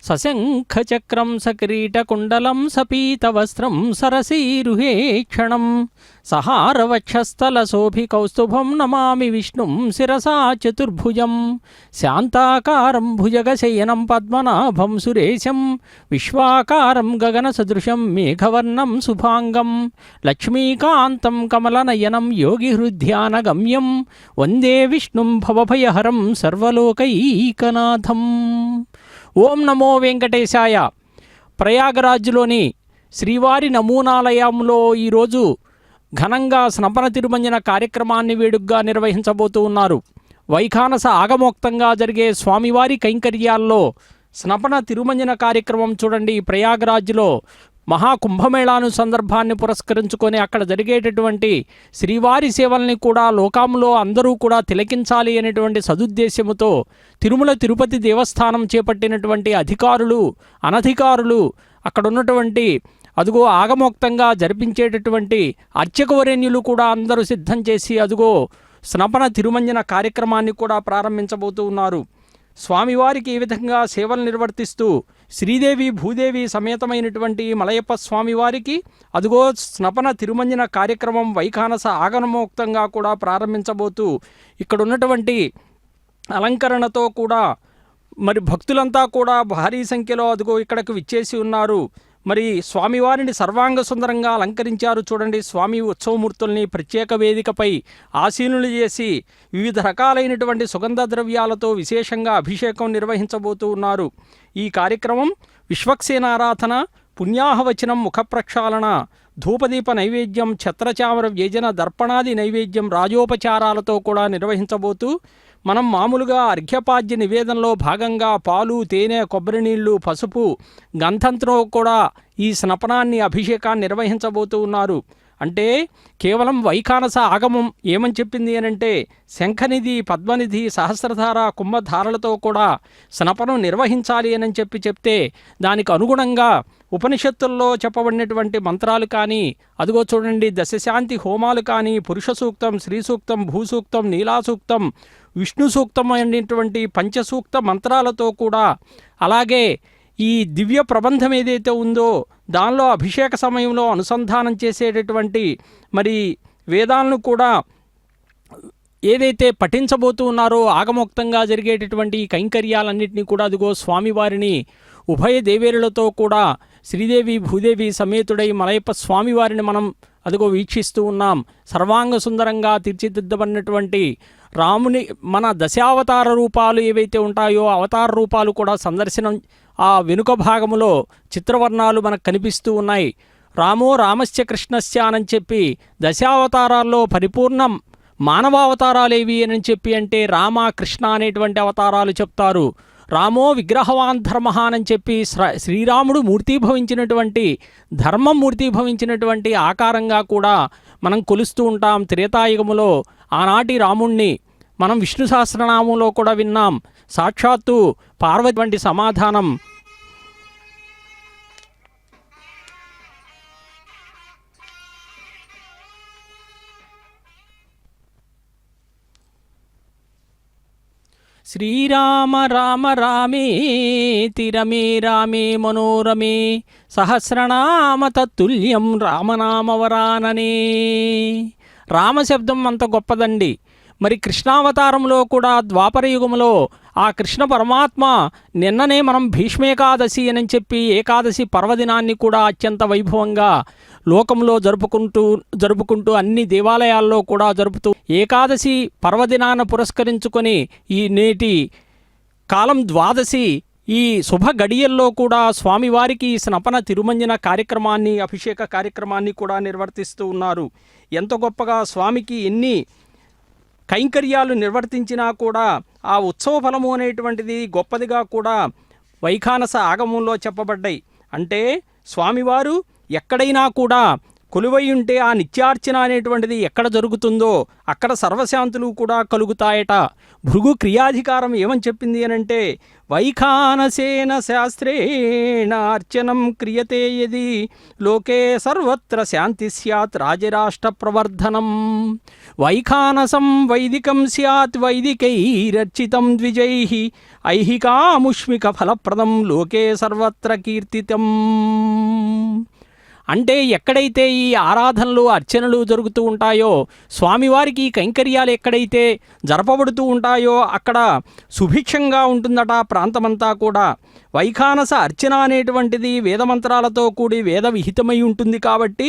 సశంఖచక్రం సకిరీటకుండలం సపీతవస్త్రం సరసీరుహే క్షణం సహారవక్షస్థలశోభికౌస్తుభం నమామి విష్ణుం శిరసా చతుర్భుజం శాంతాకారం భుజగశయనం పద్మనాభం సురేశం విశ్వాకారం గగనసదృశం మేఘవర్ణం శుభాంగం లక్ష్మీకాంతం కమలనయనం యోగిహృద్ధ్యానగమ్యం వందే విష్ణుం భవభయహరం సర్వలోకైకనాథం. ఓం నమో వెంకటేశాయ. ప్రయాగరాజ్లోని శ్రీవారి నమూనాలయంలో ఈరోజు ఘనంగా స్నపన తిరుమంజన కార్యక్రమాన్ని వేడుకగా నిర్వహించబోతూ ఉన్నారు. వైఖానస ఆగమోక్తంగా జరిగే స్వామివారి కైంకర్యాల్లో స్నపన తిరుమంజన కార్యక్రమం చూడండి. ప్రయాగరాజ్లో మహాకుంభమేళాను సందర్భాన్ని పురస్కరించుకొని అక్కడ జరిగేటటువంటి శ్రీవారి సేవల్ని కూడా లోకంలో అందరూ కూడా తిలకించాలి అనేటువంటి సదుద్దేశ్యముతో తిరుమల తిరుపతి దేవస్థానం చేపట్టినటువంటి అధికారులు అనధికారులు అక్కడ ఉన్నటువంటి అదుగో ఆగమోక్తంగా జరిపించేటటువంటి అర్చకవరేణ్యులు కూడా అందరూ సిద్ధం చేసి అదుగో స్నపన తిరుమంజన కార్యక్రమాన్ని కూడా ప్రారంభించబోతూ ఉన్నారు. స్వామివారికి ఈ విధంగా సేవలు నిర్వర్తిస్తూ శ్రీదేవి భూదేవి సమేతమైనటువంటి మలయప్ప స్వామివారికి అదుగో స్నపన తిరుమంజన కార్యక్రమం వైఖానస ఆగమోక్తంగా కూడా ప్రారంభించబోతూ ఇక్కడ ఉన్నటువంటి అలంకరణతో కూడా మరి భక్తులంతా కూడా భారీ సంఖ్యలో అదుగో ఇక్కడికి విచ్చేసి ఉన్నారు. మరి స్వామివారిని సర్వాంగ సుందరంగా అలంకరించారు. చూడండి, స్వామి ఉత్సవమూర్తుల్ని ప్రత్యేక వేదికపై ఆసీనులు చేసి వివిధ రకాలైనటువంటి సుగంధ ద్రవ్యాలతో విశేషంగా అభిషేకం నిర్వహించబోతూ ఉన్నారు. ఈ కార్యక్రమం విశ్వక్సేనారాధన, పుణ్యాహవచనం, ముఖ ప్రక్షాళన, ధూపదీప నైవేద్యం, ఛత్రచామర వ్యజన, దర్పణాది నైవేద్యం, రాజోపచారాలతో కూడా నిర్వహించబోతూ మనం మామూలుగా అర్ఘ్యపాద్య నివేదనలో భాగంగా పాలు, తేనె, కొబ్బరి నీళ్లు, పసుపు, గంధంతో కూడా ఈ స్నపనాన్ని అభిషేకాన్ని నిర్వహించబోతూ ఉన్నారు. అంటే కేవలం వైఖానస ఆగమం ఏమని చెప్పింది అనంటే శంఖనిధి, పద్మనిధి, సహస్రధార, కుంభధారలతో కూడా స్నపనం నిర్వహించాలి అని చెప్తే దానికి అనుగుణంగా ఉపనిషత్తుల్లో చెప్పబడినటువంటి మంత్రాలు కానీ అదిగో చూడండి దశశాంతి హోమాలు కానీ పురుష సూక్తం, శ్రీ సూక్తం, భూసూక్తం, నీలాసూక్తం, విష్ణు సూక్తం అనేటువంటి పంచసూక్త మంత్రాలతో కూడా అలాగే ఈ దివ్య ప్రబంధం ఏదైతే ఉందో దానిలో అభిషేక సమయంలో అనుసంధానం చేసేటటువంటి మరి వేదాలను కూడా ఏదైతే పఠించబోతూ ఉన్నారో ఆగమోక్తంగా జరిగేటటువంటి కైంకర్యాలన్నింటినీ కూడా అదిగో స్వామివారిని ఉభయ దేవేరులతో కూడా శ్రీదేవి భూదేవి సమేతుడై మలయప్ప స్వామివారిని మనం అదిగో వీక్షిస్తూ ఉన్నాం. సర్వాంగ సుందరంగా తీర్చిదిద్దబడినటువంటి రాముని మన దశావతార రూపాలు ఏవైతే ఉంటాయో అవతార రూపాలు కూడా సందర్శనం ఆ వెనుక భాగములో చిత్రవర్ణాలు మనకు కనిపిస్తూ ఉన్నాయి. రామో రామస్య కృష్ణస్య అని చెప్పి దశావతారాల్లో పరిపూర్ణం మానవావతారాలు ఏవి అని చెప్పి అంటే రామ, కృష్ణ అనేటువంటి అవతారాలు చెప్తారు. రామో విగ్రహవాన్ ధర్మ అని చెప్పి శ్రీరాముడు మూర్తీభవించినటువంటి ధర్మం మూర్తీభవించినటువంటి ఆకారంగా కూడా మనం కొలుస్తూ ఉంటాం. త్రేతాయుగములో ఆనాటి రాముణ్ణి మనం విష్ణు సహస్రనామంలో కూడా విన్నాం. సాక్షాత్తు పార్వతి వంటి సమాధానం శ్రీరామ రామ రామేతి రమే రామే మనోరమే సహస్రనామ తత్తుల్యం రామనామవరాననే. రామశబ్దం అంత గొప్పదండి. మరి కృష్ణావతారంలో కూడా ద్వాపర యుగంలో ఆ కృష్ణ పరమాత్మ నిన్ననే మనం భీష్మేకాదశి అని చెప్పి ఏకాదశి పర్వదినాన్ని కూడా అత్యంత వైభవంగా లోకంలో జరుపుకుంటూ అన్ని దేవాలయాల్లో కూడా జరుపుతూ ఏకాదశి పర్వదినాన పురస్కరించుకొని ఈ నేటి కాలం ద్వాదశి ఈ శుభ గడియల్లో కూడా స్వామివారికి స్నపన తిరుమంజన కార్యక్రమాన్ని అభిషేక కార్యక్రమాన్ని కూడా నిర్వర్తిస్తూ ఉన్నారు. ఎంత గొప్పగా స్వామికి ఎన్ని కైంకర్యాలు నిర్వర్తించినా కూడా ఆ ఉత్సవ ఫలము అనేటువంటిది గొప్పదిగా కూడా వైఖానస ఆగమంలో చెప్పబడ్డాయి. అంటే స్వామివారు ఎక్కడైనా కూడా కొలువై ఉంటే ఆ నిత్యార్చన అనేటువంటిది ఎక్కడ జరుగుతుందో అక్కడ సర్వశాంతులు కూడా కలుగుతాయట. భృగు క్రియాధికారం ఏమని చెప్పింది అనంటే, వైఖానసేన శాస్త్రేణ అర్చనం క్రియతే యది లోకే సర్వత్ర శాంతి స్యాత్ రాజరాష్ట్ర ప్రవర్ధనం. వైఖానసం వైదికం స్యాత్ వైదికైరర్చితం ద్విజైః ఐహికాముష్మిక ఫలప్రదం లోకే సర్వత్ర కీర్తితం. అంటే ఎక్కడైతే ఈ ఆరాధనలు అర్చనలు జరుగుతూ ఉంటాయో, స్వామివారికి కైంకర్యాలు ఎక్కడైతే జరపబడుతూ ఉంటాయో అక్కడ సుభిక్షంగా ఉంటుందట ప్రాంతమంతా కూడా. వైఖానస అర్చన అనేటువంటిది వేదమంత్రాలతో కూడి వేద విహితమై ఉంటుంది కాబట్టి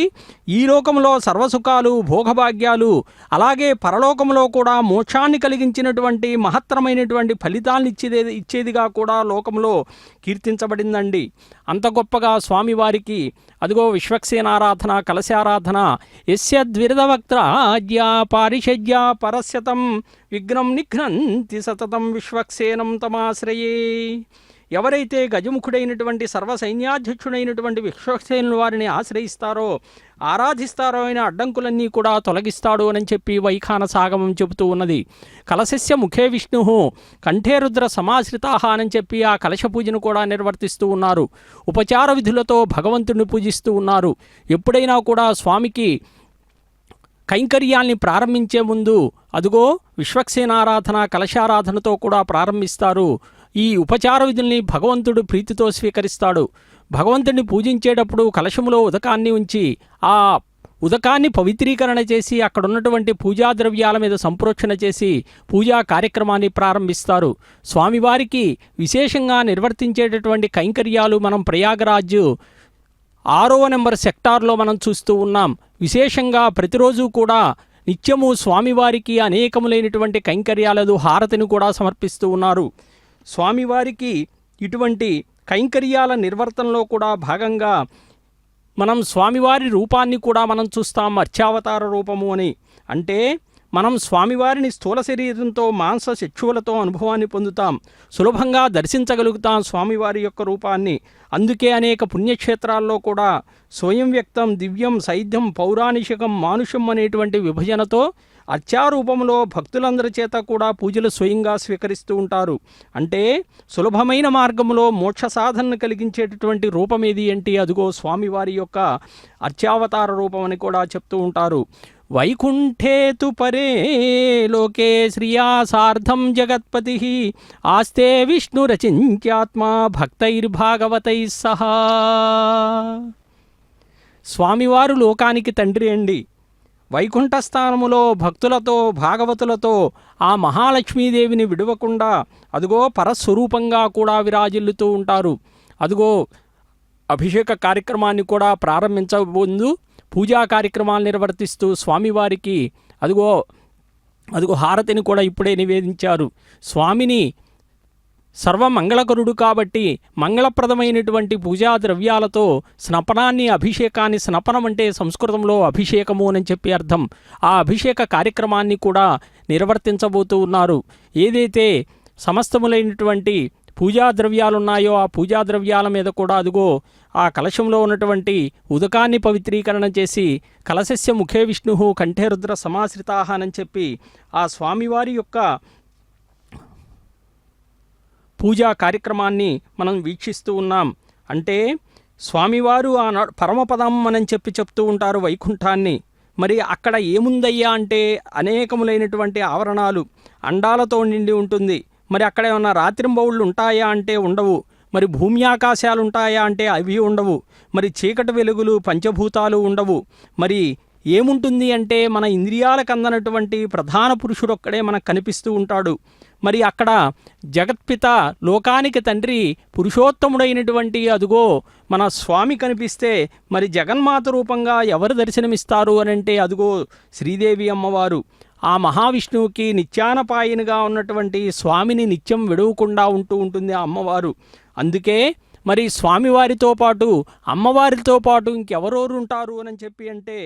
ఈ లోకంలో సర్వసుఖాలు భోగభాగ్యాలు, అలాగే పరలోకంలో కూడా మోక్షాన్ని కలిగించినటువంటి మహత్తరమైనటువంటి ఫలితాలను ఇచ్చేదిగా కూడా లోకంలో కీర్తించబడిందండి. అంత గొప్పగా స్వామివారికి అదిగో విశ్వక్సేనారాధన, కలశారాధన. యస్య ద్విరదవక్త్రాద్య పారిషజ్య పరస్యతం విఘ్నం నిఘ్నంతి సతతం విశ్వక్సేనం తమాశ్రయే. ఎవరైతే గజముఖుడైనటువంటి సర్వసైన్యాధ్యక్షుడైనటువంటి విశ్వక్సేనుల వారిని ఆశ్రయిస్తారో, ఆరాధిస్తారో ఆయన అడ్డంకులన్నీ కూడా తొలగిస్తాడు అని చెప్పి వైఖానసాగమం చెబుతూ ఉన్నది. కలశస్య ముఖే విష్ణు కంఠే రుద్ర సమాశ్రితాహ అని చెప్పి ఆ కలశ పూజను కూడా నిర్వర్తిస్తూ ఉన్నారు. ఉపచార విధులతో భగవంతుడిని పూజిస్తూ ఉన్నారు. ఎప్పుడైనా కూడా స్వామికి కైంకర్యాల్ని ప్రారంభించే ముందు అదుగో విశ్వక్సేనారాధన, కలశారాధనతో కూడా ప్రారంభిస్తారు. ఈ ఉపచార విధుల్ని భగవంతుడు ప్రీతితో స్వీకరిస్తాడు. భగవంతుడిని పూజించేటప్పుడు కలశములో ఉదకాన్ని ఉంచి ఆ ఉదకాన్ని పవిత్రీకరణ చేసి అక్కడ ఉన్నటువంటి పూజా ద్రవ్యాల మీద సంప్రోక్షణ చేసి పూజా కార్యక్రమాన్ని ప్రారంభిస్తారు. స్వామివారికి విశేషంగా నిర్వర్తించేటటువంటి కైంకర్యాలు మనం ప్రయాగరాజ్ 6వ నెంబర్ సెక్టార్లో మనం చూస్తూ ఉన్నాం. విశేషంగా ప్రతిరోజు కూడా నిత్యము స్వామివారికి అనేకములైనటువంటి కైంకర్యాలదు హారతిని కూడా సమర్పిస్తూ ఉన్నారు. స్వామివారికి ఇటువంటి కైంకర్యాల నిర్వర్తనలో కూడా భాగంగా మనం స్వామివారి రూపాన్ని కూడా మనం చూస్తాం, అర్చావతార రూపము అని. అంటే మనం స్వామివారిని స్థూల శరీరంతో మాంస చక్షువులతో అనుభవాన్ని పొందుతాం, సులభంగా దర్శించగలుగుతాం స్వామివారి యొక్క రూపాన్ని. అందుకే అనేక పుణ్యక్షేత్రాల్లో కూడా స్వయం వ్యక్తం, దివ్యం, సైద్యం, పౌరాణిషకం, మానుషం అనేటువంటి విభజనతో అర్చారూపంలో భక్తులందరి చేత కూడా పూజలు స్వయంగా స్వీకరిస్తూ ఉంటారు. అంటే సులభమైన మార్గంలో మోక్ష సాధనను కలిగించేటటువంటి రూపం ఏది అంటే అదుగో స్వామివారి యొక్క అర్చావతార రూపం అని కూడా చెప్తూ ఉంటారు. వైకుంఠేతు పరే లోకే శ్రియా సార్ధం జగత్పతి ఆస్తే విష్ణురచింత్యాత్మా భక్తైర్భాగవతై సహా. స్వామివారు లోకానికి తండ్రి అండి. వైకుంఠస్థానములో భక్తులతో భాగవతులతో ఆ మహాలక్ష్మీదేవిని విడవకుండా అదుగో పరస్వరూపంగా కూడా విరాజిల్లుతూ ఉంటారు. అదుగో అభిషేక కార్యక్రమాన్ని కూడా ప్రారంభించబోదు పూజా కార్యక్రమాలు నిర్వర్తిస్తూ స్వామివారికి అదుగో హారతిని కూడా ఇప్పుడే నివేదించారు. స్వామిని సర్వమంగళకరుడు కాబట్టి మంగళప్రదమైనటువంటి పూజా ద్రవ్యాలతో స్నపనాన్ని, అభిషేకాన్ని, స్నపనం అంటే సంస్కృతంలో అభిషేకము అని చెప్పి అర్థం, ఆ అభిషేక కార్యక్రమాన్ని కూడా నిర్వర్తించబోతూ ఉన్నారు. ఏదైతే సమస్తములైనటువంటి పూజా ద్రవ్యాలున్నాయో ఆ పూజా ద్రవ్యాల మీద కూడా అదుగో ఆ కలశంలో ఉన్నటువంటి ఉదకాన్ని పవిత్రీకరణ చేసి కలశస్య ముఖే విష్ణు కంఠే రుద్ర సమాశ్రితాహ అని చెప్పి ఆ స్వామివారి యొక్క పూజా కార్యక్రమాన్ని మనం వీక్షిస్తూ ఉన్నాం. అంటే స్వామివారు ఆ పరమపదం అని చెప్తూ ఉంటారు వైకుంఠాన్ని. మరి అక్కడ ఏముందయ్యా అంటే అనేకములైనటువంటి ఆవరణాలు, అండాలతో నిండి ఉంటుంది. మరి అక్కడ ఏమన్నా రాత్రింబౌళ్ళు ఉంటాయా అంటే ఉండవు. మరి భూమి ఆకాశాలు ఉంటాయా అంటే అవి ఉండవు. మరి చీకటి వెలుగులు, పంచభూతాలు ఉండవు. మరి ఏముంటుంది అంటే మన ఇంద్రియాలకు అందనటువంటి ప్రధాన పురుషుడు ఒక్కడే మనకు కనిపిస్తూ ఉంటాడు. మరి అక్కడ జగత్పిత, లోకానికి తండ్రి, పురుషోత్తముడైనటువంటి అదుగో మన స్వామి కనిపిస్తే మరి జగన్మాత రూపంగా ఎవరు దర్శనమిస్తారు అనంటే అదుగో శ్రీదేవి అమ్మవారు. ఆ మహావిష్ణువుకి నిత్యానపాయనిగా ఉన్నటువంటి స్వామిని నిత్యం విడవకుండా ఉంటూ ఉంటుంది ఆ అమ్మవారు. అందుకే మరి స్వామివారితో పాటు అమ్మవారితో పాటు ఇంకెవరోరు ఉంటారు అని చెప్పి అంటే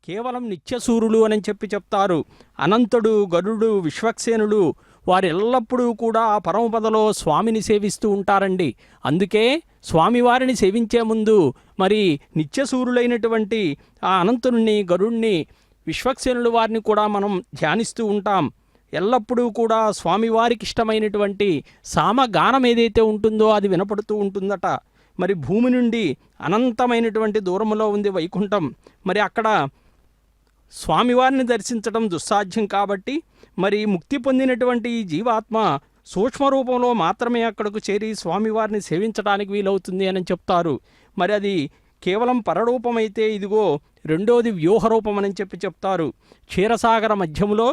కేవలం నిత్యసూరులు అని చెప్తారు. అనంతుడు, గరుడు, విశ్వక్సేనుడు, వారు ఎల్లప్పుడూ కూడా ఆ పరమపదలో స్వామిని సేవిస్తూ ఉంటారండి. అందుకే స్వామివారిని సేవించే ముందు మరి నిత్యసూరులైనటువంటి ఆ అనంతుని, గరుణ్ణి, విశ్వక్సేనుల వారిని కూడా మనం ధ్యానిస్తూ ఉంటాం. ఎల్లప్పుడూ కూడా స్వామివారికి ఇష్టమైనటువంటి సామగానం ఏదైతే ఉంటుందో అది వినపడుతూ ఉంటుందట. మరి భూమి నుండి అనంతమైనటువంటి దూరంలో ఉంది వైకుంఠం. మరి అక్కడ స్వామివారిని దర్శించడం దుస్సాధ్యం కాబట్టి మరి ముక్తి పొందినటువంటి ఈ జీవాత్మ సూక్ష్మ రూపంలో మాత్రమే అక్కడకు చేరి స్వామివారిని సేవించడానికి వీలవుతుంది అని చెప్తారు. మరి అది కేవలం పరరూపమైతే ఇదిగో రెండోది వ్యూహరూపం అని చెప్తారు. క్షీరసాగర మధ్యములో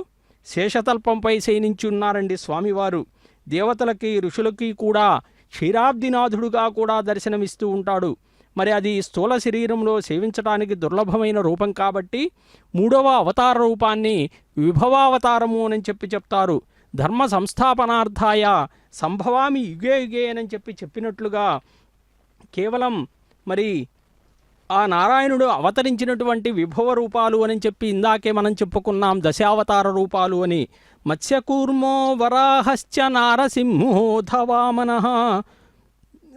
శేషతల్పంపై శయనించి ఉన్నారండి స్వామివారు. దేవతలకి, ఋషులకి కూడా క్షీరాబ్దినాథుడుగా కూడా దర్శనమిస్తూ ఉంటాడు. మరి అది స్థూల శరీరంలో సేవించడానికి దుర్లభమైన రూపం కాబట్టి మూడవ అవతార రూపాన్ని విభవావతారము అని చెప్తారు. ధర్మ సంస్థాపనార్థాయ సంభవామి యుగే యుగే అని చెప్పినట్లుగా కేవలం మరి ఆ నారాయణుడు అవతరించినటువంటి విభవ రూపాలు అని ఇందాకే మనం చెప్పుకున్నాం దశావతార రూపాలు అని. మత్స్యకూర్మో వరాహశ్చ నారసింహోధ వామనః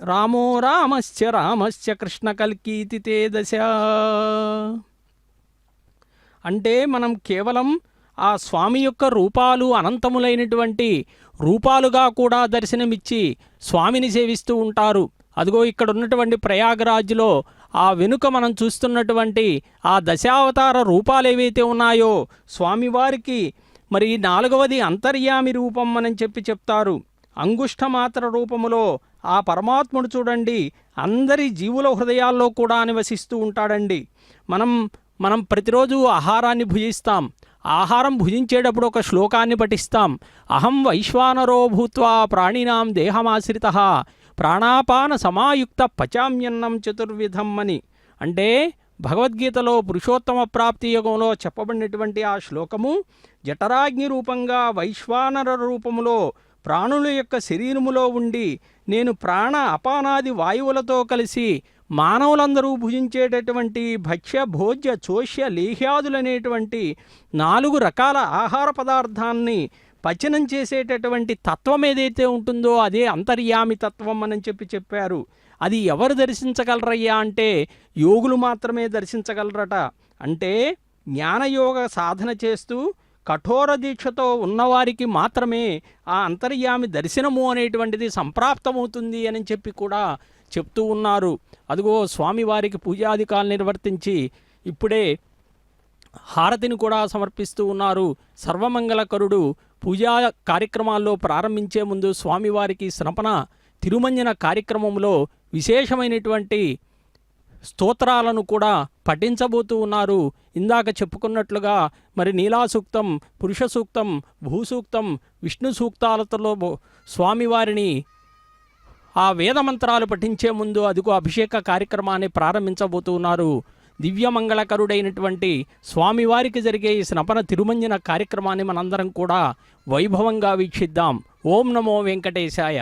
రామో రామశ్చ కృష్ణ కల్కీతి తే దశ. అంటే మనం కేవలం ఆ స్వామి యొక్క రూపాలు అనంతములైనటువంటి రూపాలుగా కూడా దర్శనమిచ్చి స్వామిని సేవిస్తూ ఉంటారు. అదిగో ఇక్కడ ఉన్నటువంటి ప్రయాగరాజ్లో ఆ వెనుక మనం చూస్తున్నటువంటి ఆ దశావతార రూపాలు ఏవైతే ఉన్నాయో స్వామివారికి మరి నాలుగవది అంతర్యామి రూపం అని చెప్తారు. అంగుష్ఠమాత్ర రూపములో ఆ పరమాత్ముడు చూడండి అందరి జీవుల హృదయాల్లో కూడా నివసిస్తూ ఉంటాడండి. మనం ప్రతిరోజు ఆహారాన్ని భుజిస్తాం. ఆహారం భుజించేటప్పుడు ఒక శ్లోకాన్ని పఠిస్తాం. అహం వైశ్వానరో భూత్వా ప్రాణినాం దేహమాశ్రితః ప్రాణాపాన సమాయుక్త పచామ్యన్నం చతుర్విధం అని. అంటే భగవద్గీతలో పురుషోత్తమ ప్రాప్తి యుగంలో చెప్పబడినటువంటి ఆ శ్లోకము జఠరాగ్ని రూపంగా వైశ్వానర రూపములో ప్రాణుల యొక్క శరీరములో ఉండి నేను ప్రాణ అపానాది వాయువులతో కలిసి మానవులందరూ భుజించేటటువంటి భక్ష్య భోజ్య చోష్య లేహ్యాదులనేటువంటి 4 రకాల ఆహార పదార్థాన్ని పచనం చేసేటటువంటి తత్వం ఏదైతే ఉంటుందో అదే అంతర్యామి తత్వం అని చెప్పారు. అది ఎవరు దర్శించగలరయ్యా అంటే యోగులు మాత్రమే దర్శించగలరట. అంటే జ్ఞానయోగ సాధన చేస్తూ కఠోర దీక్షతో ఉన్నవారికి మాత్రమే ఆ అంతర్యామి దర్శనము అనేటువంటిది సంప్రాప్తమవుతుంది అని కూడా చెప్తూ ఉన్నారు. అదిగో స్వామివారికి పూజాధికాలు నిర్వర్తించి ఇప్పుడే హారతిని కూడా సమర్పిస్తూ ఉన్నారు. సర్వమంగళకరుడు పూజా కార్యక్రమాల్లో ప్రారంభించే ముందు స్వామివారికి స్నపన తిరుమంజన కార్యక్రమంలో విశేషమైనటువంటి స్తోత్రాలను కూడా పఠించబోతూ ఉన్నారు. ఇందాక చెప్పుకున్నట్లుగా మరి నీలాసూక్తం, పురుష సూక్తం, భూసూక్తం, విష్ణు సూక్తాలతో స్వామివారిని ఆ వేదమంత్రాలు పఠించే ముందు అదిగో అభిషేక కార్యక్రమాన్ని ప్రారంభించబోతూ ఉన్నారు. దివ్యమంగళకరుడైనటువంటి స్వామివారికి జరిగే ఈ స్నపన తిరుమంజన కార్యక్రమాన్ని మనందరం కూడా వైభవంగా వీక్షిద్దాం. ఓం నమో వెంకటేశాయ.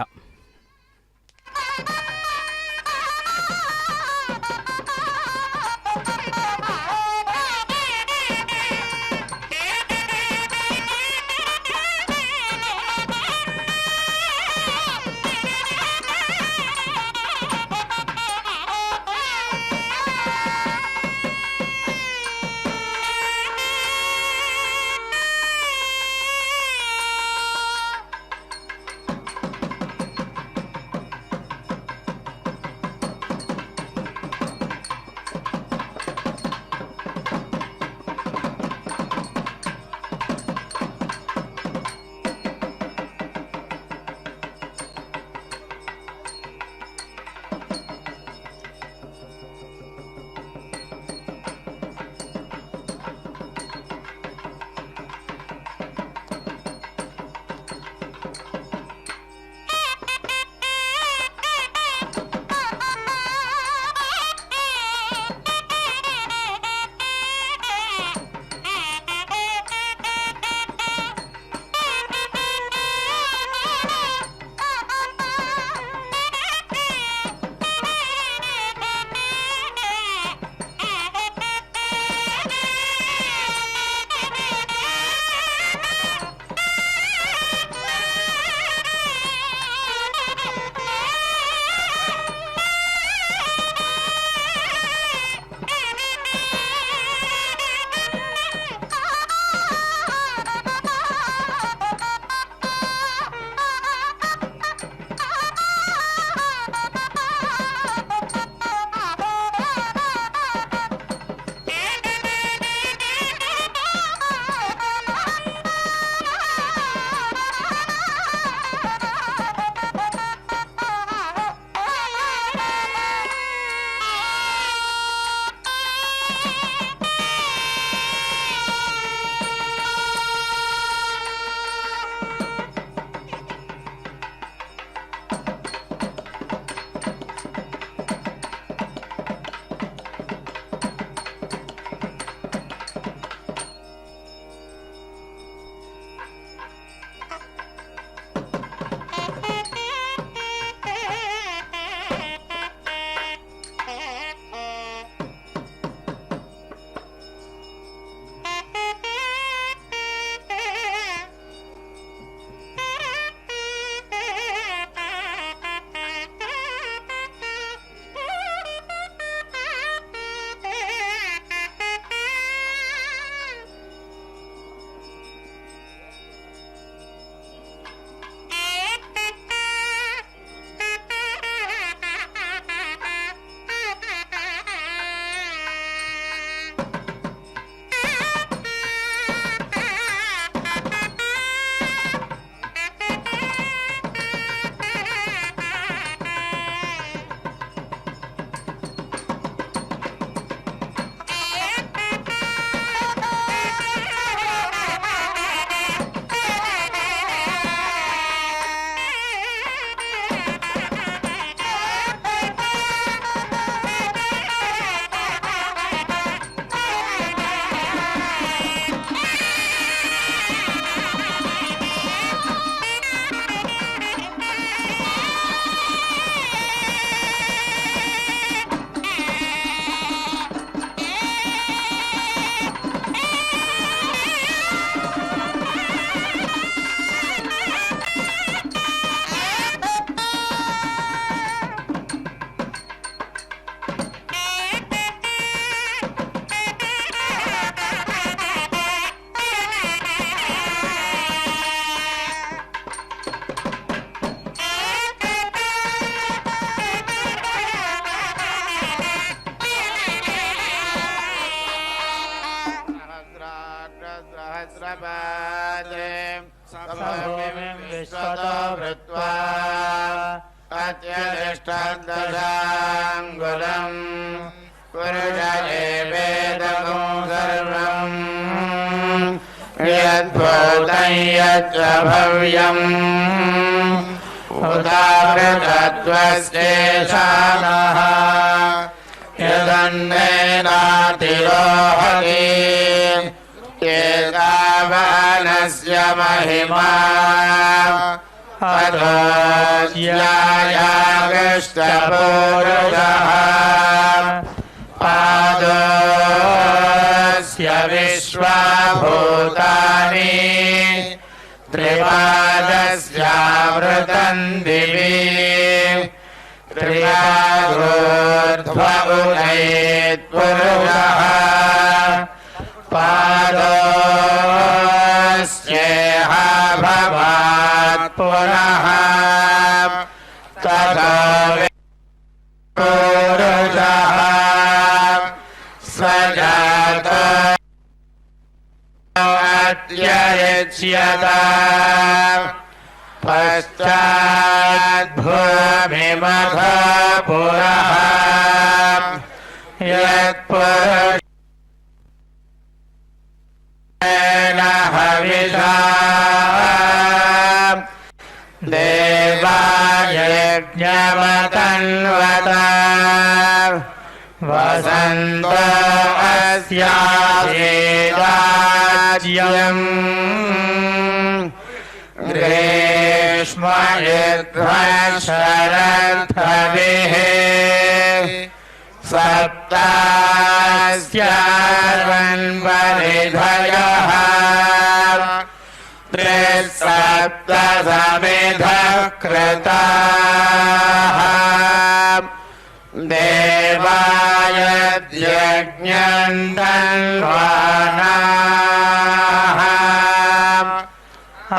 वृत्वा अत्यधिष्ठादशाङ्गुलम् पुरुषये वेदगुं सर्वम् यद्भूतं यच्च भव्यम् उदाहृतत्वस्येषानः यदन्नेनातिरोहति एतावानस्य महिमा अधोऽस्यायागष्टपूरुषः पादोऽस्य विश्वभूतानि त्रिपादस्यामृतं दिवि त्रिपादोर्ध्व उदयेत्पुरुषः पादोऽस्येह भवात् पुनः ततो पुरुषः स जातो अत्यरिच्यत पश्चाद्भूमिमथ पुरः यत्पुरुषेण हविषा देवायज्ञमतन्वत वसन्तो अस्याभिराज्यम् ग्रीष्म शरद्भिः सप्तास्यान्वरिधयः त्रिसप्तसमिधः कृताः देवायज्ञं तन्वानाः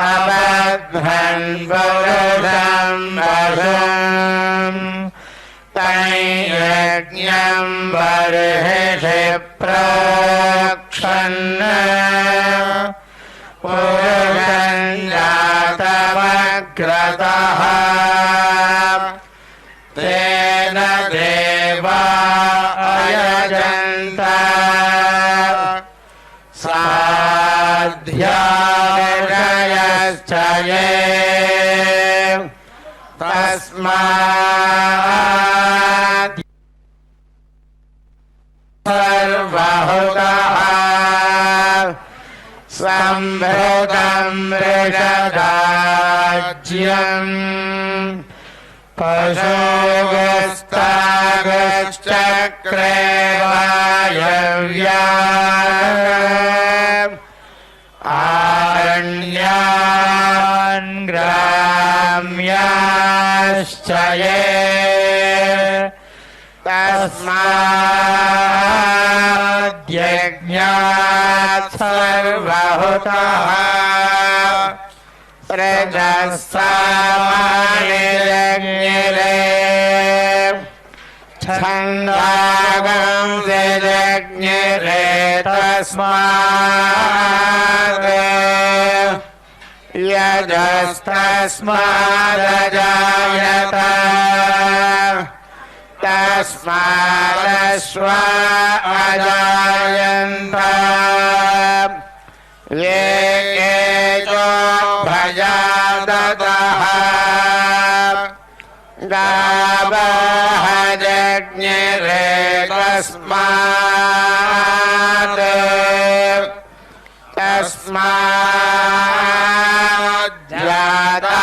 अबध्नन् पुरुषं वशम् तैयज्ञं बर्हिषि प्रोक्षन् पुरुषं जातमग्रतः तेन देवा अयजन्त विद्यानिषयश्च ये तस्मात् सर्वहुतः सम्भृतं वृषदाज्यम् पशुगस्तागश्चक्रे वायव्या आरण्यान् ग्राम्याश्च ये तस्माद्यज्ञात् सर्वहुतः रजस्सामानिरग्निरे छन्दागंसिरग्निरे तस्मात् यजस्तस्मादजायत तस्मादश्वा अजायन्त ये केचो भजादतः गावः जज्ञिरे तस्मात् जाता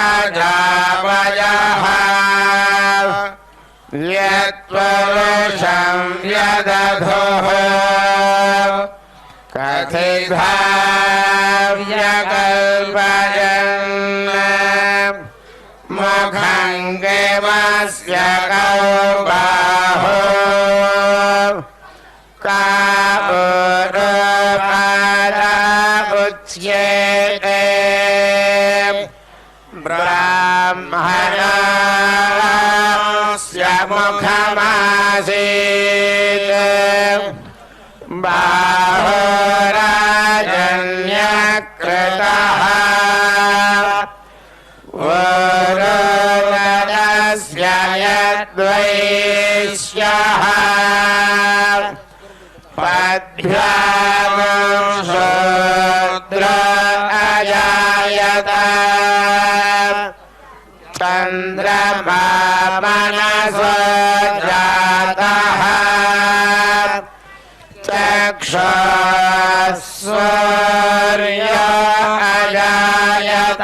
अजावयः यत्पुरुषं यदधुः कथिता व्यकल्पयन् मुखं किमस्य कौ बाहो कापुरुपादा उच्येते ब्राह्मणस्य मुखमासीत् बाहुराजन्यकृतः वरुणस्य यद्वैश्यः पद्भ्यां शूद्र अजायत चन्द्रमा मनसो जातः चक्षुः अजायत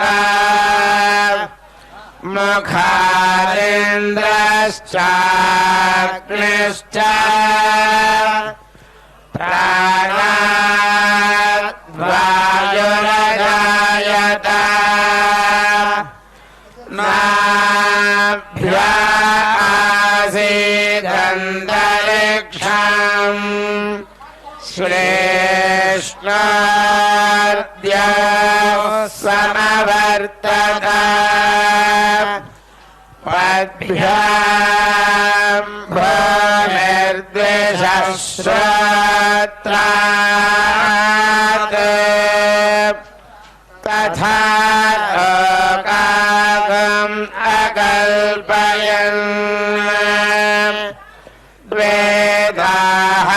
मुखादिन्द्रश्चाग्निश्च प्राणाद्वायुरजायत नाभ्या आसीदन्तरिक्षम् श्रेष्ठाद्य समवर्तत पद्भ्यां भूमिर्द्विषश्रोत्रात् तथा लोकागम् अकल्पयन्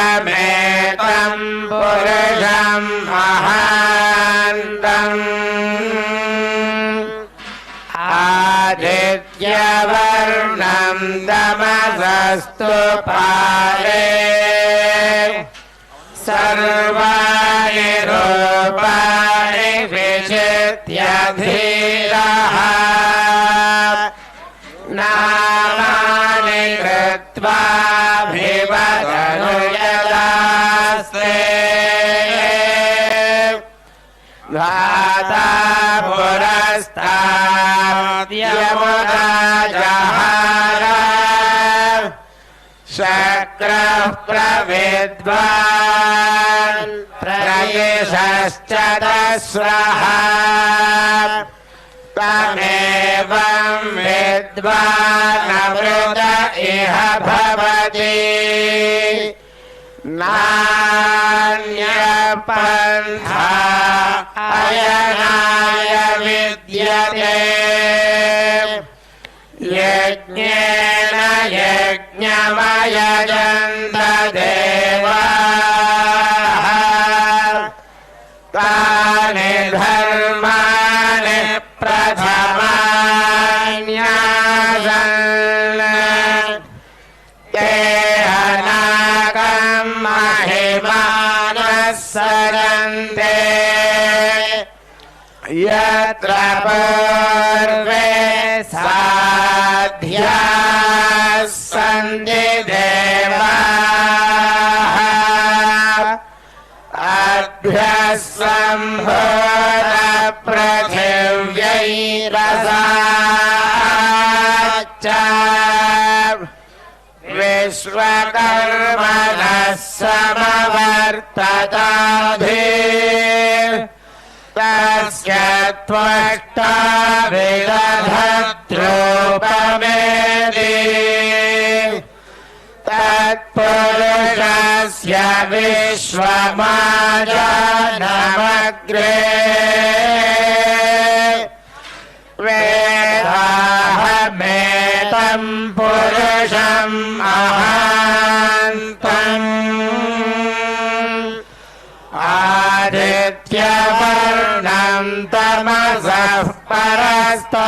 वेदाहमेतं पुरुषं महान्तम् आदित्यवर्णं तमसस्तु पारे सर्वाणि रूपाणि विचित्य धीरः नामानि कृत्वाभिवदनु यदास्ते धाता पुरस्ताद्यमुदा जहार शक्रः प्रविद्वान् त्रयशश्चतस्रः तमेवं विद्वानमृत इह भवति नान्यपन्था अयनाय विद्यते यज्ञेन यज्ञमयजन्त देवाः महिमानः सरन्ते यत्र पूर्वे साध्याः सन्ति देवाः अभ्यः सम्भूतपृथिव्यैरसाच्च विश्वकर्मणः समवर्तताधि तस्य त्वष्टा विदधत्रूपमेति तत्पुरुषस्य विश्वमाजानमग्रे वेदाहमेतं पुरुषम् अहान्तम् आदित्यवर्णं तमसः परस्तात्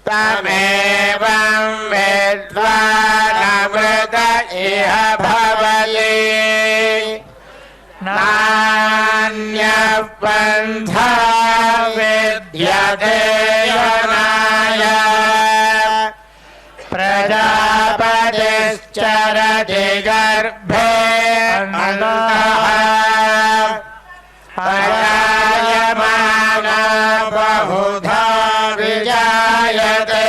तमेवं विद्वानमृत इह भवति नान्यः पन्था विद्यते यनाय प्रजापतिश्चरति गर्भे अन्तः अजायमाना बहुधा विजायते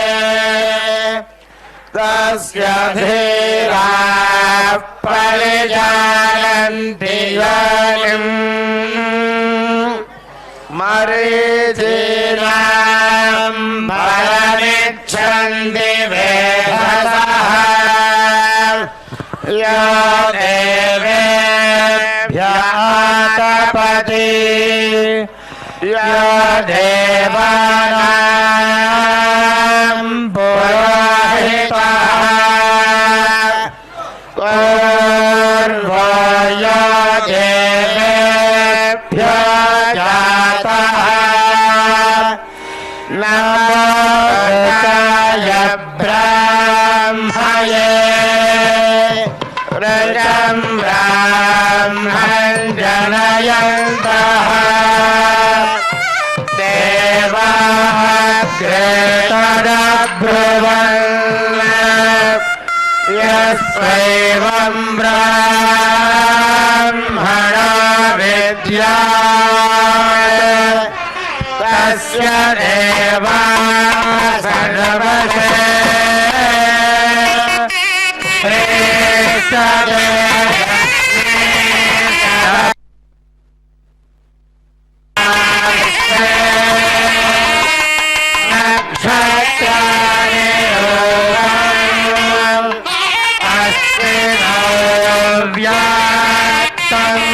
तस्य धीराः परिजानन्ति योनिम् मरीचीनां परमिच्छन्ति वेधसः यो देवेभ्यः तपति यो देवानां पुरोहितः पूर्वो यो देवेभ्यो जातः नमोऽर्काय ब्राह्मये व्रजं ब्राह्मणं जनयन्तः देवाः ग्रेतरब्रुवन् यस्त्वैवं ब्राह्मणो विद्यात् तस्य देवाः सर्वसे श्रेष्ठते नक्षत्राणि अस्ति व्याप्तम्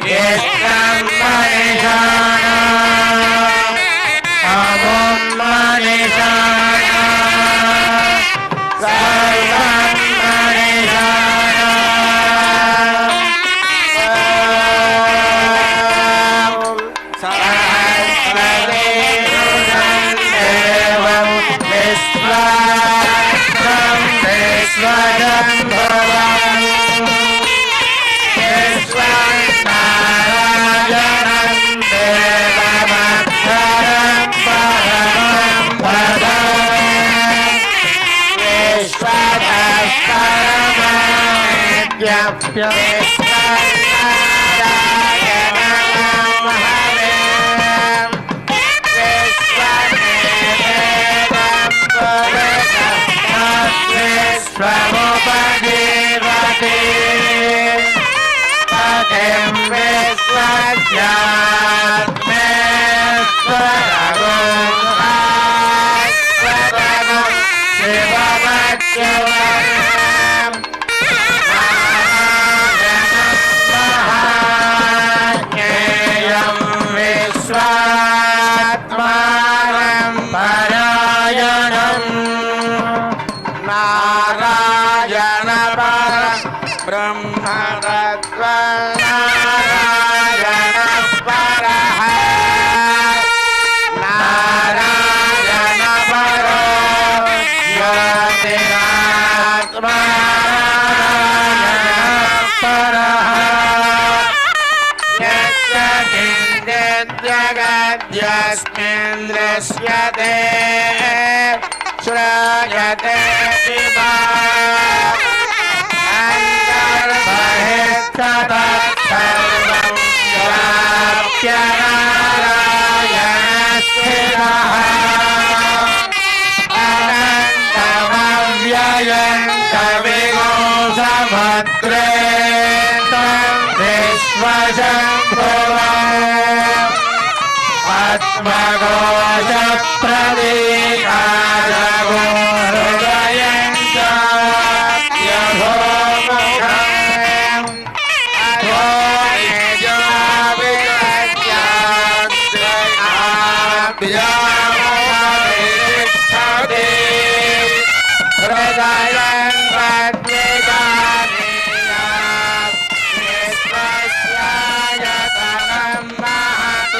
येषां मनीषाणा अमुं मनीषाणा सर्वं मनीषाणा सरस्वती देवं विश्वासं विश्वजं भवम् विश्वनारायणं देवमक्षरं परमं पदम् विश्वतः परममेत्यप्य विश्वनारायणं हरिं विश्वदेवेदं पुरुषं विश्वमुपजीवति पतिं विश्वस्यात्मेश्वरगुहास्वदनं शिवमच्युतम् महाज्ञेयं विश्वात्मानं परायणम् नारायण ब्रह्मतत्त्वनारायण परः नारायण परो ज्योतिनाथ पश्यते श्रूयते शिवा अन्तर्बहिस्ततः व्याप्य नारायणस्थितः अनन्तमव्ययं कविगो समुद्रे विश्वशम्भुवम् आत्मघोषप्रतीकाजगो हृदयं च यथोमुखम् अथो निजविजयाभ्यामोहिष्ठते हृदयं प्रद्विजानीयात् विश्वस्यायतनं महत्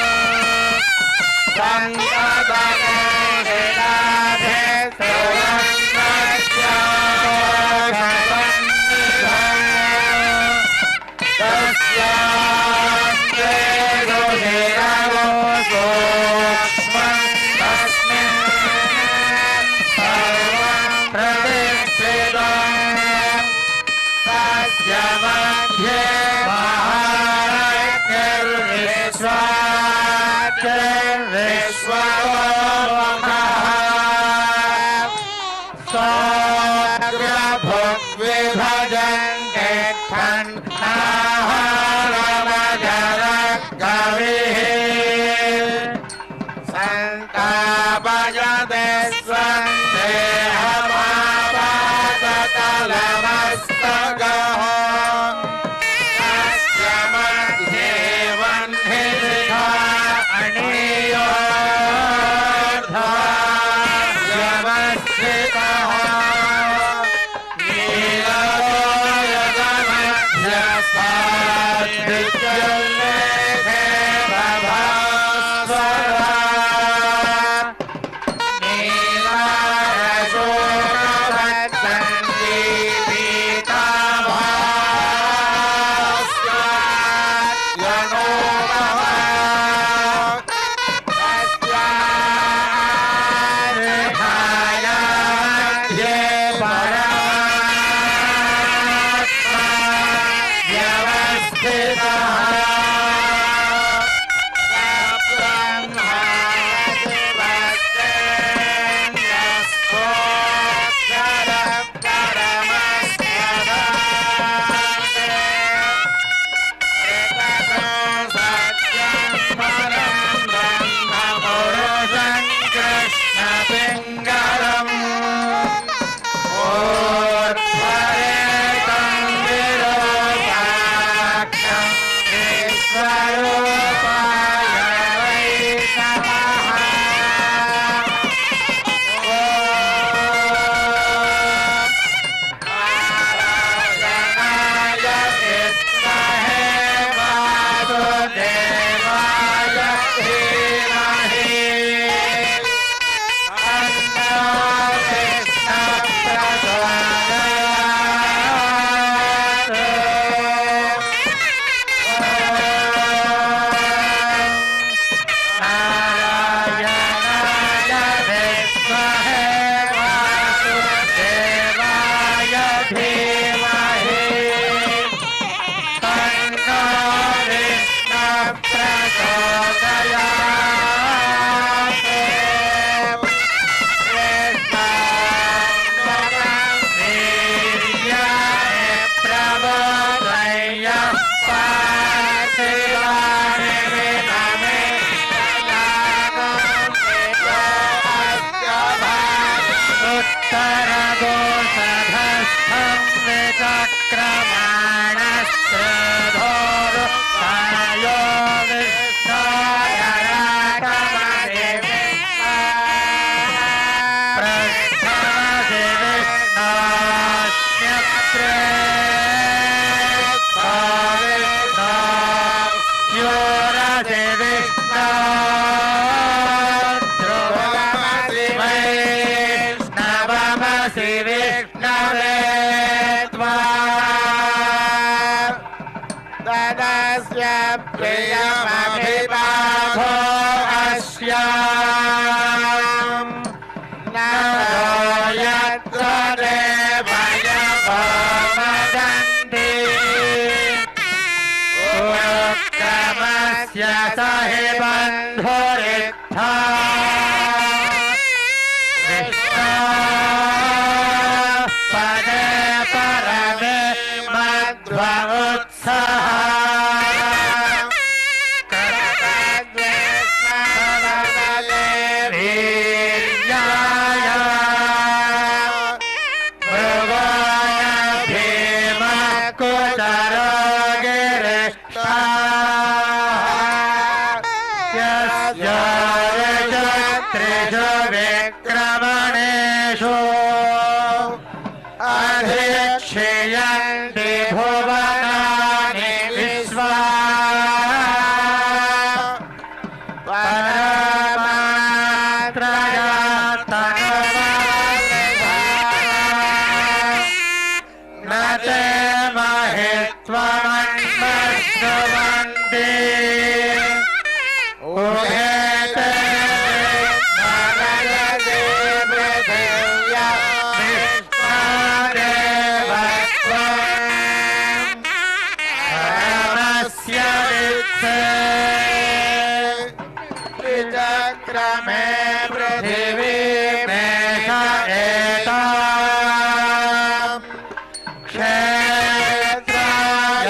संतापयते स्वन्देहमापाततलमस्तकः तस्य मध्ये वह्निशिखा अणीयोऽर्धव्यवस्थितः नीलोयदमध्यस्थाद्विजल्लेखे प्रभास्वरा प्रियमभिपाधो अस्या పదే పరమే మధ్వోత్సాహ అధిక్షయంతి భువనాని విశ్వా నతే మహిత్వమన్మశ్నువంతి ఊహేతే क्रमे पृथिवी मेष एता क्षेत्राय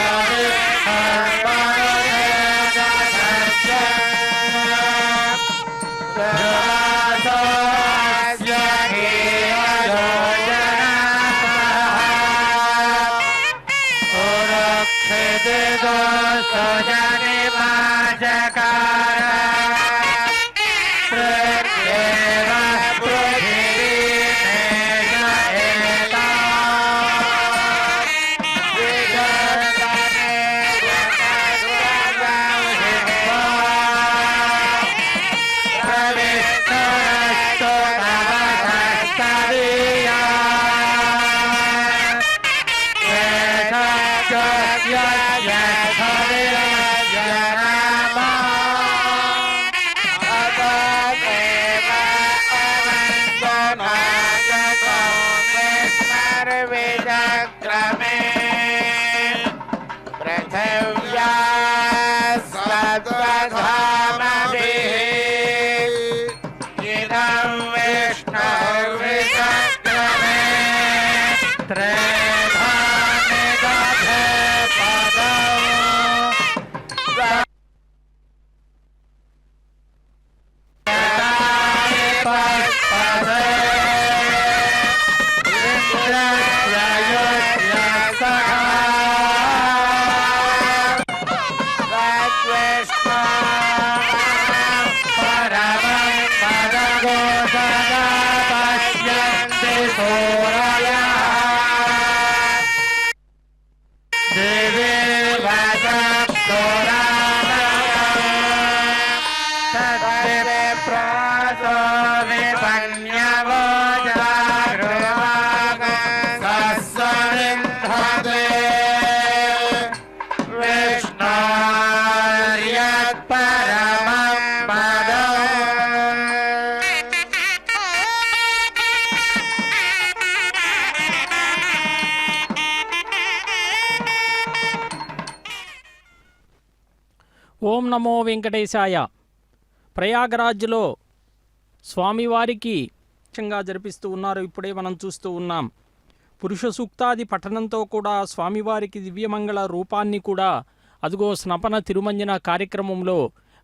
क्रमे पृथिव्या सत्त्वधामभिः इदं विष्णुर्विचक्रमे त्रेधानि दधे पदम् ఓం నమో వెంకటేశాయ. ప్రయాగరాజ్లో స్వామివారికి ముఖ్యంగా జరిపిస్తూ ఉన్నారు. ఇప్పుడే మనం చూస్తూ ఉన్నాం. పురుష సూక్తాది పఠనంతో కూడా స్వామివారికి దివ్యమంగళ రూపాన్ని కూడా అదుగో స్నపన తిరుమంజన కార్యక్రమంలో,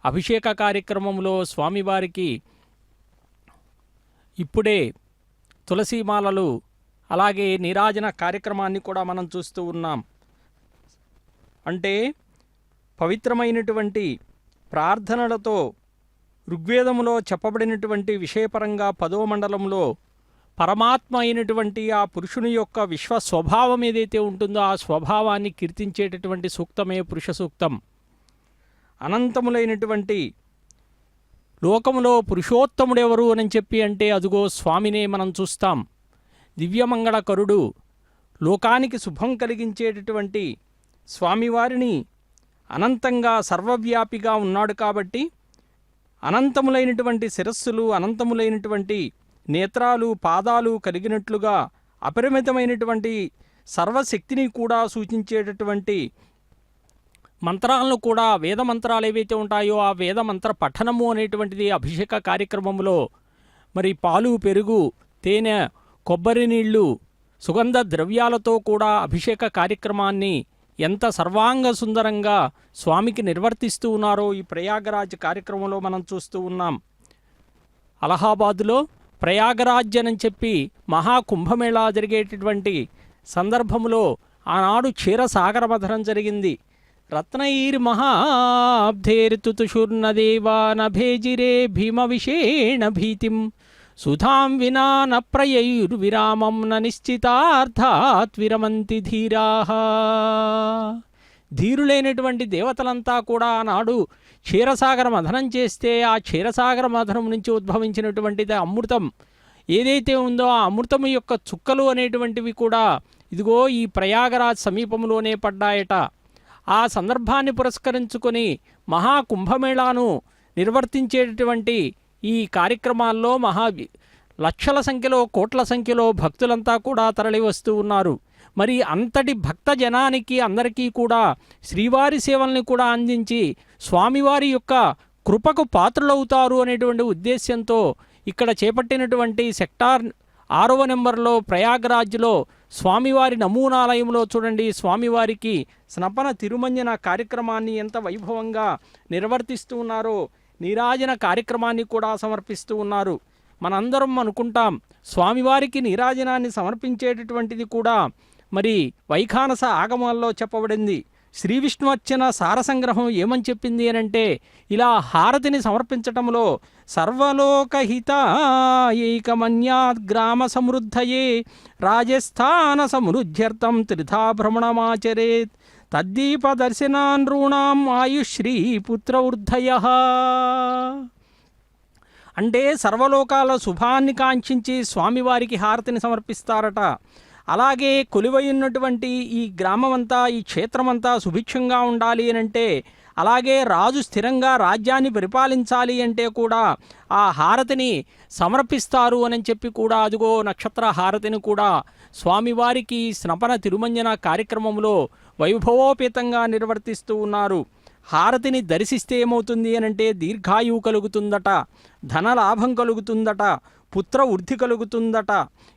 అభిషేక కార్యక్రమంలో స్వామివారికి ఇప్పుడే తులసీమాలలు అలాగే నీరాజన కార్యక్రమాన్ని కూడా మనం చూస్తూ ఉన్నాం. అంటే పవిత్రమైనటువంటి ప్రార్థనలతో ఋగ్వేదములో చెప్పబడినటువంటి విషయపరంగా 10వ మండలంలో పరమాత్మ అయినటువంటి ఆ పురుషుని యొక్క విశ్వ స్వభావం ఏదైతే ఉంటుందో ఆ స్వభావాన్ని కీర్తించేటటువంటి సూక్తమే పురుష సూక్తం. అనంతములైనటువంటి లోకములో పురుషోత్తముడెవరు అని చెప్పి అంటే అదుగో స్వామినే మనం చూస్తాం. దివ్యమంగళకరుడు, లోకానికి శుభం కలిగించేటటువంటి స్వామివారిని అనంతంగా సర్వవ్యాపిగా ఉన్నాడు కాబట్టి అనంతములైనటువంటి శిరస్సులు, అనంతములైనటువంటి నేత్రాలు, పాదాలు కలిగినట్లుగా అపరిమితమైనటువంటి సర్వశక్తిని కూడా సూచించేటటువంటి మంత్రాలను కూడా వేద మంత్రాలు ఏవైతే ఉంటాయో ఆ వేద మంత్ర పఠనము అనేటువంటిది అభిషేక కార్యక్రమంలో మరి పాలు, పెరుగు, తేనె, కొబ్బరి నీళ్లు, సుగంధ ద్రవ్యాలతో కూడా అభిషేక కార్యక్రమాన్ని ఎంత సర్వాంగ సుందరంగా స్వామికి నిర్వర్తిస్తూ ఉన్నారో ఈ ప్రయాగరాజ్ కార్యక్రమంలో మనం చూస్తూ ఉన్నాం. అలహాబాదులో ప్రయాగరాజ్ అని చెప్పి మహాకుంభమేళా జరిగేటటువంటి సందర్భంలో ఆనాడు క్షీరసాగర మథనం జరిగింది. రత్నైర్మహాబ్ధేర్తుతుషుర్నదేవానభేజిరే భీమవిషేణ భీతిం సుధాం వినా న ప్రయైర్విరామం న నిశ్చితార్థాత్ విరమంతి ధీరాః. ధీరులైనటువంటి దేవతలంతా కూడా ఆనాడు క్షీరసాగర మథనం చేస్తే ఆ క్షీరసాగర మథనం నుంచి ఉద్భవించినటువంటిది అమృతం ఏదైతే ఉందో ఆ అమృతం యొక్క చుక్కలు అనేటువంటివి కూడా ఇదిగో ఈ ప్రయాగరాజ్ సమీపంలోనే పడ్డాయట. ఆ సందర్భాన్ని పురస్కరించుకొని మహాకుంభమేళాను నిర్వర్తించేటటువంటి ఈ కార్యక్రమాల్లో లక్షల సంఖ్యలో, కోట్ల సంఖ్యలో భక్తులంతా కూడా తరలి వస్తూ ఉన్నారు. మరి అంతటి భక్త జనానికి అందరికీ కూడా శ్రీవారి సేవల్ని కూడా అందించి స్వామివారి యొక్క కృపకు పాత్రులవుతారు అనేటువంటి ఉద్దేశ్యంతో ఇక్కడ చేపట్టినటువంటి సెక్టార్ 6వ నెంబర్లో ప్రయాగరాజ్లో స్వామివారి నమూనాలయంలో చూడండి, స్వామివారికి స్నపన తిరుమంజన కార్యక్రమాన్ని ఎంత వైభవంగా నిర్వర్తిస్తూ ఉన్నారో నీరాజన కార్యక్రమాన్ని కూడా సమర్పిస్తూ ఉన్నారు. మనందరం అనుకుంటాం స్వామివారికి నీరాజనాన్ని సమర్పించేటటువంటిది కూడా మరి వైఖానస ఆగమాల్లో చెప్పబడింది. శ్రీ విష్ణువర్చన సారసంగ్రహం ఏమని చెప్పింది అనంటే ఇలా హారతిని సమర్పించటంలో సర్వలోకహితాయైకమన్యాత్ గ్రామ సమృద్ధయే రాజస్థాన సమృద్ధ్యర్థం త్రిధా భ్రమణమాచరేత్ తద్దీప దర్శనానృణాం ఆయుశ్రీ పుత్రవృద్ధయః. అంటే సర్వలోకాల శుభాన్ని కాంక్షించి స్వామివారికి హారతిని సమర్పిస్తారట. అలాగే కొలువై ఉన్నటువంటి ఈ గ్రామమంతా, ఈ క్షేత్రమంతా సుభిక్షంగా ఉండాలి అనంటే, అలాగే రాజు స్థిరంగా రాజ్యాన్ని పరిపాలించాలి అంటే కూడా ఆ హారతిని సమర్పిస్తారు అని చెప్పి కూడా అదిగో నక్షత్ర హారతిని కూడా స్వామివారికి స్నపన తిరుమంజన కార్యక్రమంలో వైభవోపేతంగా నిర్వర్తిస్తూ ఉన్నారు. హారతిని దర్శిస్తే ఏమవుతుంది అనంటే దీర్ఘాయువు కలుగుతుందట, ధనలాభం కలుగుతుందట, పుత్ర వృద్ధి కలుగుతుందట.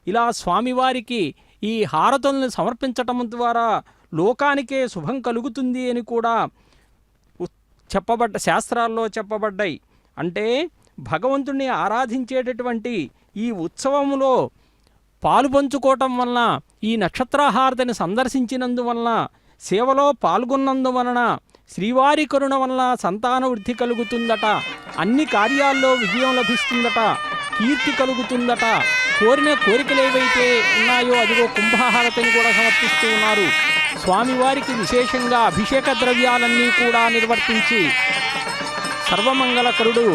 ఇలా స్వామివారికి ఈ హారతులను సమర్పించటం ద్వారా లోకానికే శుభం కలుగుతుంది అని కూడా శాస్త్రాల్లో చెప్పబడ్డాయి. అంటే భగవంతుణ్ణి ఆరాధించేటటువంటి ఈ ఉత్సవంలో పాలు పంచుకోవటం వలన, ఈ నక్షత్రహారతిని సందర్శించినందువలన, సేవలో పాల్గొన్నందువలన శ్రీవారి కరుణ వలన సంతాన వృద్ధి కలుగుతుందట, అన్ని కార్యాల్లో విజయం లభిస్తుందట, కీర్తి కలుగుతుందట. కోరిన కోరికలు ఏవైతే ఉన్నాయో అదిగో కుంభహారతిని కూడా సమర్పిస్తూ ఉన్నారు. స్వామివారికి విశేషంగా అభిషేక ద్రవ్యాలన్నీ కూడా నిర్వర్తించి సర్వమంగళకరుడు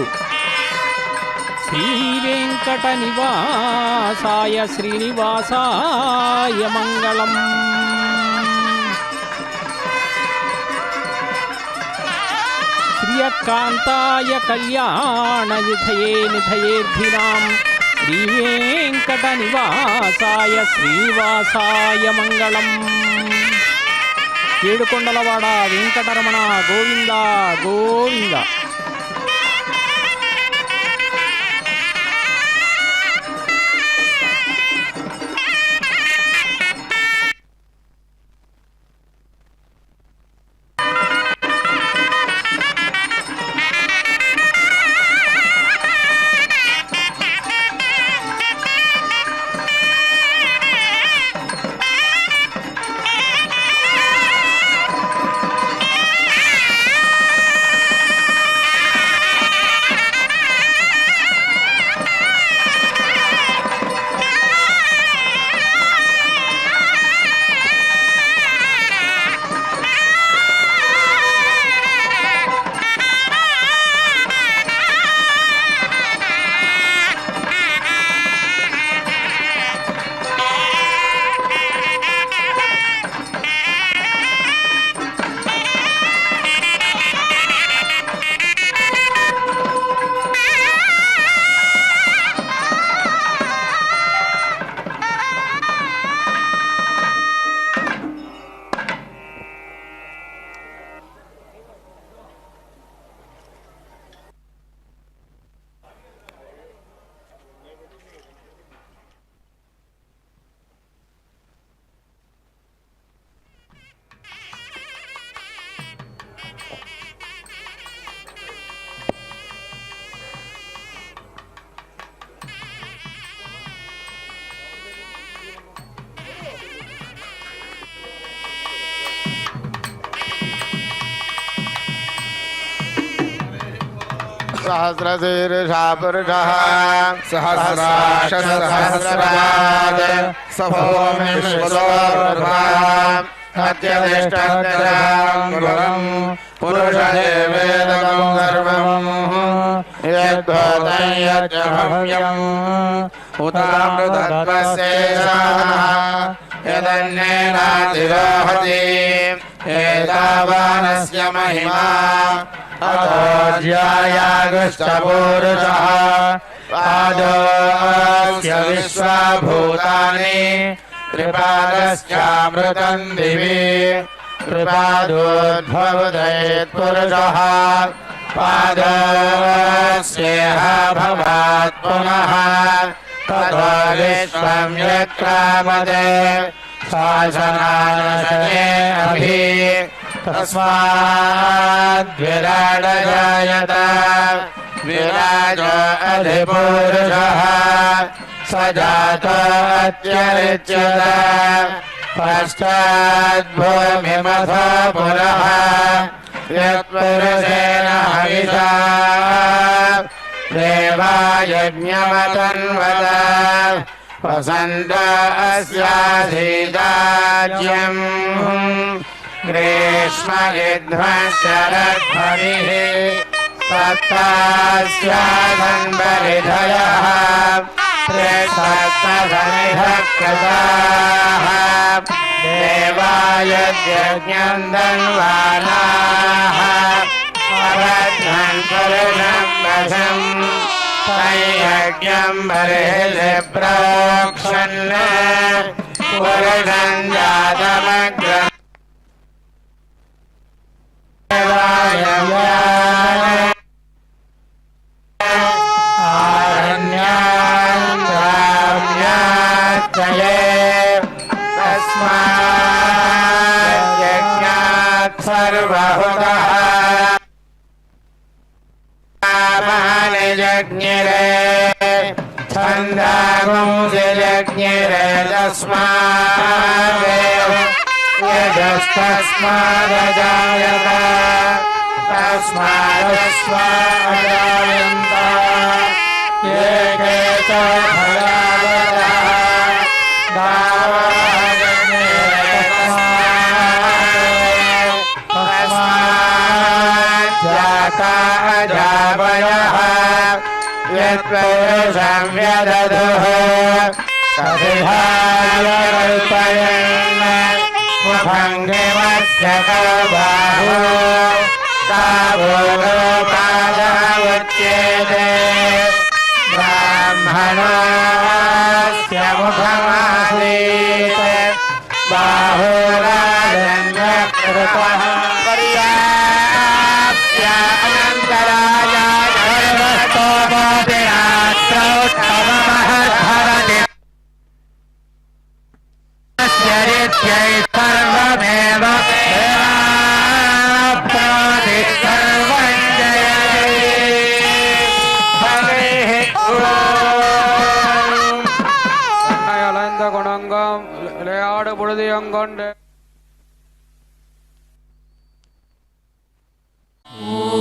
శ్రీ వెంకట నివాసాయ శ్రీనివాసాయ మంగళం. శ్రియకాంతాయ కళ్యాణ నిధయేర్ధినాం శ్రీ వెంకట నివాసాయ శ్రీనివాసాయ మంగళం. ఏడుకొండలవాడ వెంకటరమణ గోవింద గోవింద. सहस्रशीर्षा पुरुषः सहस्राक्ष सहस्रपाद स भूमिष्वदोर्भः अत्यधिष्ठत्यजाम् पुरुषदेवेदकं सर्वम् यद्भूतं यच्च भव्यम् उतामृतत्वस्येषः यदन्येनातिरोहति एतावानस्य महिमा अतोऽध्यायागुष्टपूरुषः पादोऽस्य विश्वभूतानि त्रिपादश्चामृतं दिवि त्रिपादोद्भवदयेत्पुरुषः पादस्येह भवात् पुनः ततो विश्वं यक्रामदे शासनानशये अभि तस्माद्विराडजायत विराज अधिपुरुषः स जातोऽत्यरिच्यत पश्चाद्भूमिमथ पुरः यत्पुरुषेण हविषा देवायज्ञमतन्वत वसन्त अस्याधीदाज्यम् ग्रीष्मयध्वशरद्भविः सप्तास्याधन्वरिधयः त्रिसप्तधनिधः कृताः देवायज्ञम् धन्वानाः अवध्वन् पुरुषं वशम् संयज्ञम् बर्हिषि प्रोक्षन् पुरुषं जातमग्र आरण्यान् राम्याच्चये तस्माज्ञात् सर्वहुतः जज्ञिरे छन्दागुंसि जज्ञिरे तस्मादेव यजस्तस्मादजायत तस्मादस्मादजायन्त ये के च फलावतः तस्माज्जाता अजावयः यत्पुरुषं व्यदधुः तदिहाय कल्पयन् मुखङ्गिमस्य बाहु कावोपादावच्येते ब्राह्मणस्य मुखमासीत् बाहुराजन्यकृतः पर्याप्य अनन्तराय सर्वतोमोदिरात्रौत्तममहद्भवति चरित्यै सर्वमेव प्राप्नोति सर्वं जयति हरिः அலைந்த குணங்கம் விளையாடு பொழுதியங்கொண்டு ஓம்